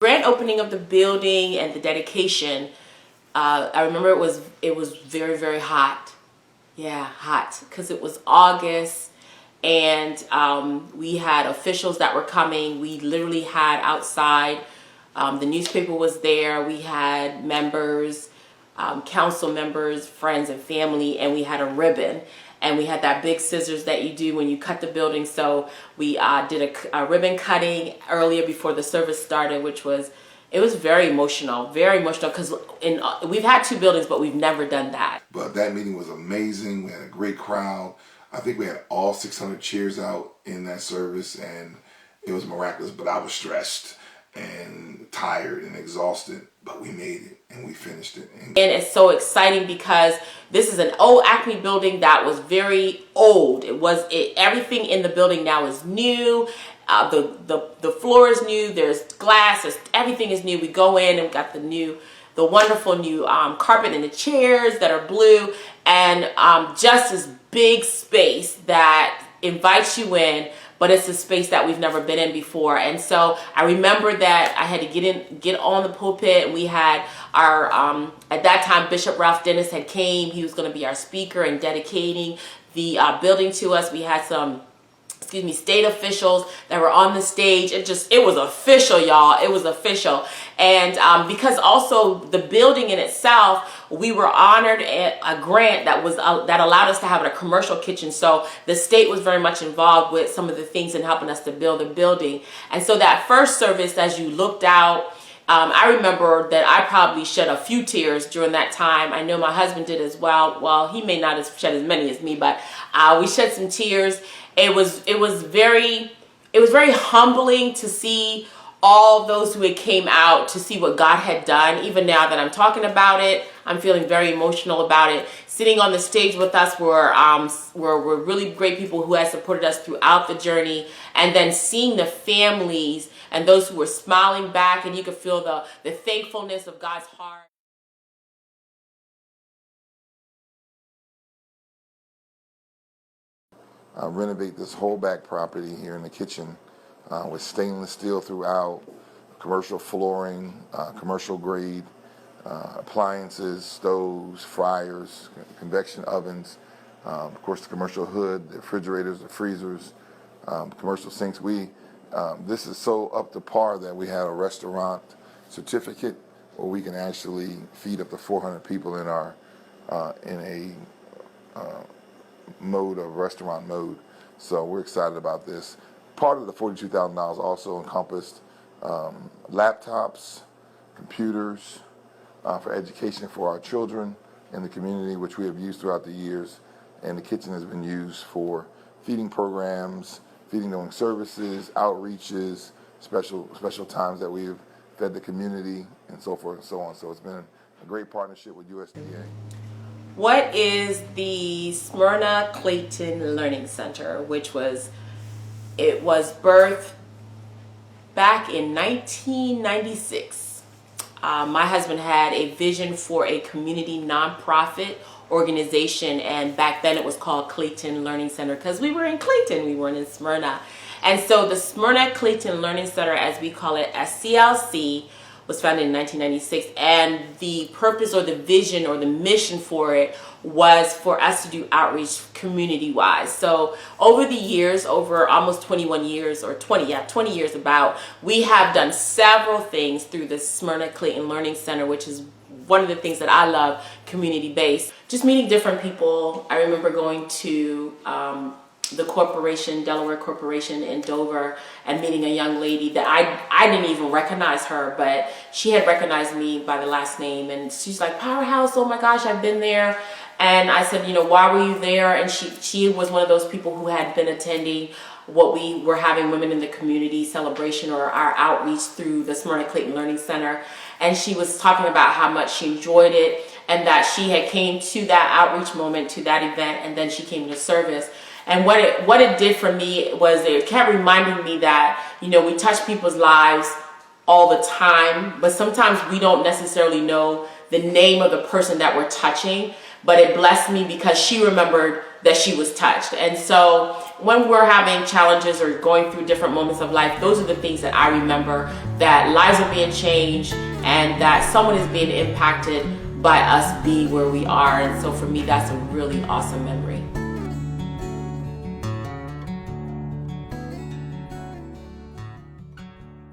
Grand opening of the building and the dedication, I remember it was very, very hot. Yeah, hot, because it was August, and we had officials that were coming. We literally had outside, the newspaper was there. We had members, council members, friends and family, and we had a ribbon. And we had that big scissors that you do when you cut the building. So we did a ribbon cutting earlier before the service started, it was very emotional, because we've had 2 buildings, but we've never done that. But that meeting was amazing. We had a great crowd. I think we had all 600 cheers out in that service, and it was miraculous. But I was stressed and tired and exhausted, but we made it and we finished it. And it's so exciting because this is an old Acme building that was very old. Everything in the building now is new. The floor is new. There's glass. Everything is new. We go in and we got the wonderful new carpet and the chairs that are blue, and just this big space that invites you in. But it's a space that we've never been in before. And so I remember that I had to get on the pulpit, and we had our, at that time, Bishop Ralph Dennis had came. He was going to be our speaker and dedicating the building to us. We had some, state officials that were on the stage. It was official, y'all. It was official. And because also the building in itself, we were honored a grant that allowed us to have a commercial kitchen. So the state was very much involved with some of the things in helping us to build the building. And so that first service, as you looked out, I remember that I probably shed a few tears during that time. I know my husband did as well. Well, he may not have shed as many as me, but we shed some tears. It was very humbling to see all those who had came out to see what God had done. Even now that I'm talking about it, I'm feeling very emotional about it. Sitting on the stage with us were really great people who had supported us throughout the journey, and then seeing the families and those who were smiling back, and you could feel the thankfulness of God's heart. Renovate this whole back property here in the kitchen with stainless steel throughout, commercial flooring, commercial grade appliances, stoves, fryers, convection ovens, of course the commercial hood, the refrigerators, the freezers, commercial sinks. This is so up to par that we had a restaurant certificate where we can actually feed up to 400 people in a mode of restaurant mode. So we're excited about this. Part of the $42,000 also encompassed laptops, computers for education for our children in the community, which we have used throughout the years. And the kitchen has been used for feeding programs, feeding during services, outreaches, special times that we've fed the community, and so forth and so on. So it's been a great partnership with USDA. What is the Smyrna Clayton Learning Center, which was birthed back in 1996. My husband had a vision for a community nonprofit organization, and back then it was called Clayton Learning Center because we were in Clayton, we weren't in Smyrna. And so the Smyrna Clayton Learning Center, as we call it, SCLC, was founded in 1996, and the purpose or the vision or the mission for it was for us to do outreach community-wise. So over the years, over almost 21 years, or 20 years about, we have done several things through the Smyrna Clayton Learning Center, which is one of the things that I love, community-based. Just meeting different people. I remember going to the corporation, Delaware Corporation in Dover, and meeting a young lady that I didn't even recognize her, but she had recognized me by the last name, and she's like, Powerhouse, oh my gosh, I've been there. And I said, why were you there? And she was one of those people who had been attending what we were having, Women in the Community celebration, or our outreach through the Smyrna Clayton Learning Center. And she was talking about how much she enjoyed it, and that she had came to that outreach moment, to that event, and then she came to service. And what it did for me was it kept reminding me that, we touch people's lives all the time, but sometimes we don't necessarily know the name of the person that we're touching. But it blessed me because she remembered that she was touched. And so when we're having challenges or going through different moments of life, those are the things that I remember, that lives are being changed and that someone is being impacted by us being where we are. And so for me, that's a really awesome memory.